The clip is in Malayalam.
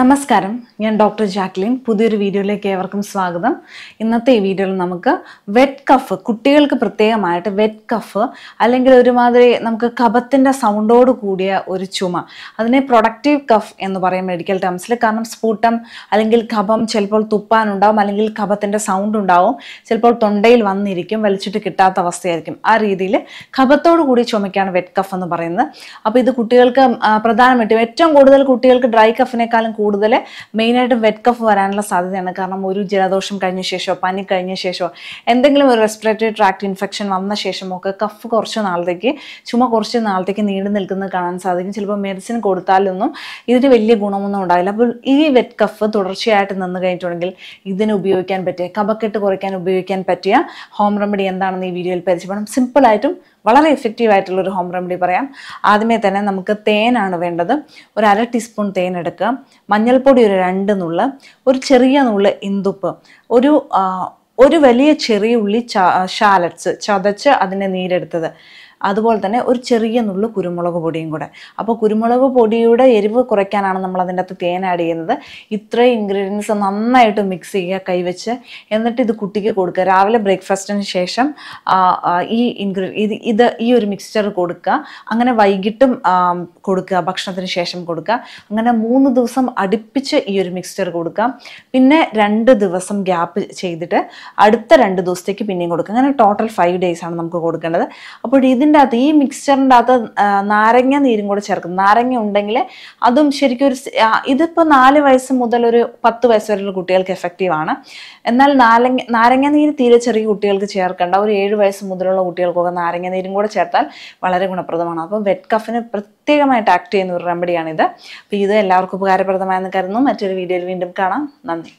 നമസ്കാരം, ഞാൻ ഡോക്ടർ ജാക്ലിൻ. പുതിയൊരു വീഡിയോയിലേക്ക് ഏവർക്കും സ്വാഗതം. ഇന്നത്തെ ഈ വീഡിയോയിൽ നമുക്ക് വെറ്റ് കഫ്, കുട്ടികൾക്ക് പ്രത്യേകമായിട്ട് വെറ്റ് കഫ് അല്ലെങ്കിൽ ഒരുമാതിരി നമുക്ക് കഫത്തിൻ്റെ സൗണ്ടോട് കൂടിയ ഒരു ചുമ, അതിനെ പ്രൊഡക്റ്റീവ് കഫ് എന്ന് പറയും മെഡിക്കൽ ടേംസിൽ. കാരണം സ്ഫുടം അല്ലെങ്കിൽ കഫം ചിലപ്പോൾ തുപ്പാനുണ്ടാവും, അല്ലെങ്കിൽ കഫത്തിൻ്റെ സൗണ്ട് ഉണ്ടാവും, ചിലപ്പോൾ തൊണ്ടയിൽ വന്നിരിക്കും, വലിച്ചിട്ട് കിട്ടാത്ത അവസ്ഥയായിരിക്കും. ആ രീതിയിൽ കഫത്തോടു കൂടി ചുമയ്ക്കാണ് വെറ്റ് കഫ് എന്ന് പറയുന്നത്. അപ്പോൾ ഇത് കുട്ടികൾക്ക് പ്രധാനമായിട്ടും ഏറ്റവും കൂടുതൽ കുട്ടികൾക്ക് ഡ്രൈ കഫിനേക്കാളും കൂടുതൽ മെയിനായിട്ട് വെറ്റ് കഫ് വരാനുള്ള സാധ്യതയാണ്. കാരണം ഒരു ജലദോഷം കഴിഞ്ഞ ശേഷമോ പനി കഴിഞ്ഞ ശേഷമോ എന്തെങ്കിലും ഒരു റെസ്പിറേറ്ററി ട്രാക്ട് ഇൻഫെക്ഷൻ വന്ന ശേഷമോ ഒക്കെ കഫ് കുറച്ച് നാളത്തേക്ക്, ചുമ കുറച്ച് നാളത്തേക്ക് നീണ്ടു നിൽക്കുന്നത് കാണാൻ സാധിക്കും. ചിലപ്പോൾ മെഡിസിൻ കൊടുത്താലൊന്നും ഇതിന് വലിയ ഗുണമൊന്നും ഉണ്ടാവില്ല. അപ്പോൾ ഈ വെറ്റ് കഫ് തുടർച്ചയായിട്ട് നിന്ന് കഴിഞ്ഞിട്ടുണ്ടെങ്കിൽ ഇതിന് ഉപയോഗിക്കാൻ പറ്റിയ, കഫക്കെട്ട് കുറയ്ക്കാൻ ഉപയോഗിക്കാൻ പറ്റിയ ഹോം റെമഡി എന്താണെന്ന് ഈ വീഡിയോയിൽ പരിചയപ്പെടാം. സിമ്പിളായിട്ടും വളരെ എഫക്റ്റീവായിട്ടുള്ളൊരു ഹോം റെമഡി പറയാം. ആദ്യമേ തന്നെ നമുക്ക് തേനാണ് വേണ്ടത്. ഒരു 1/2 ടീസ്പൂൺ തേൻ എടുക്കുക, മഞ്ഞൾപ്പൊടി ഒരു 2 നുള്ള്, ഒരു ചെറിയ നുള്ള് ഇന്ദുപ്പ്, ഒരു വലിയ ചെറിയ ഉള്ളി ഷാലറ്റ്സ് ചതച്ച് അതിൻ്റെ നീരെടുത്തത്, അതുപോലെ തന്നെ ഒരു ചെറിയ നുള്ളു കുരുമുളക് പൊടിയും കൂടെ. അപ്പോൾ കുരുമുളക് പൊടിയുടെ എരിവ് കുറയ്ക്കാനാണ് നമ്മൾ അതിൻ്റെ അകത്ത് തേൻ ആഡ് ചെയ്യുന്നത്. ഇത്രയും ഇൻഗ്രീഡിയൻസ് നന്നായിട്ട് മിക്സ് ചെയ്യുക കൈവച്ച്. എന്നിട്ട് ഇത് കുട്ടിക്ക് കൊടുക്കുക. രാവിലെ ബ്രേക്ക്ഫാസ്റ്റിന് ശേഷം ഈ ഒരു മിക്സ്ചർ കൊടുക്കുക. അങ്ങനെ വൈകിട്ടും കൊടുക്കുക, ഭക്ഷണത്തിന് ശേഷം കൊടുക്കുക. അങ്ങനെ 3 ദിവസം അടുപ്പിച്ച് ഈ ഒരു മിക്സ്ചർ കൊടുക്കുക. പിന്നെ 2 ദിവസം ഗ്യാപ്പ് ചെയ്തിട്ട് അടുത്ത 2 ദിവസത്തേക്ക് പിന്നെയും കൊടുക്കുക. അങ്ങനെ ടോട്ടൽ 5 days ആണ് നമുക്ക് കൊടുക്കേണ്ടത്. അപ്പോൾ ഇതിൻ്റെ അകത്ത്, ഈ മിക്സ്ചറിൻ്റെ അകത്ത് നാരങ്ങ നീരും കൂടെ ചേർക്കും. നാരങ്ങ ഉണ്ടെങ്കിൽ അതും ശരിക്കും ഇതിപ്പോൾ 4 വയസ്സ് മുതൽ ഒരു 10 വയസ്സ് വരെയുള്ള കുട്ടികൾക്ക് എഫക്റ്റീവാണ്. എന്നാൽ നാരങ്ങ നീര് തീരെ ചെറിയ കുട്ടികൾക്ക് ചേർക്കേണ്ട. ഒരു 7 വയസ്സ് മുതലുള്ള കുട്ടികൾക്കൊക്കെ നാരങ്ങ നീരും കൂടെ ചേർത്താൽ വളരെ ഗുണപ്രദമാണ്. അപ്പോൾ വെറ്റ് കഫിന് പ്രത്യേകമായിട്ട് ആക്ട് ചെയ്യുന്ന ഒരു റെമഡിയാണിത്. അപ്പോൾ ഇത് എല്ലാവർക്കും ഉപകാരപ്രദമായെന്ന് കരുതുന്നു. മറ്റൊരു വീഡിയോയിൽ വീണ്ടും കാണാം. നന്ദി.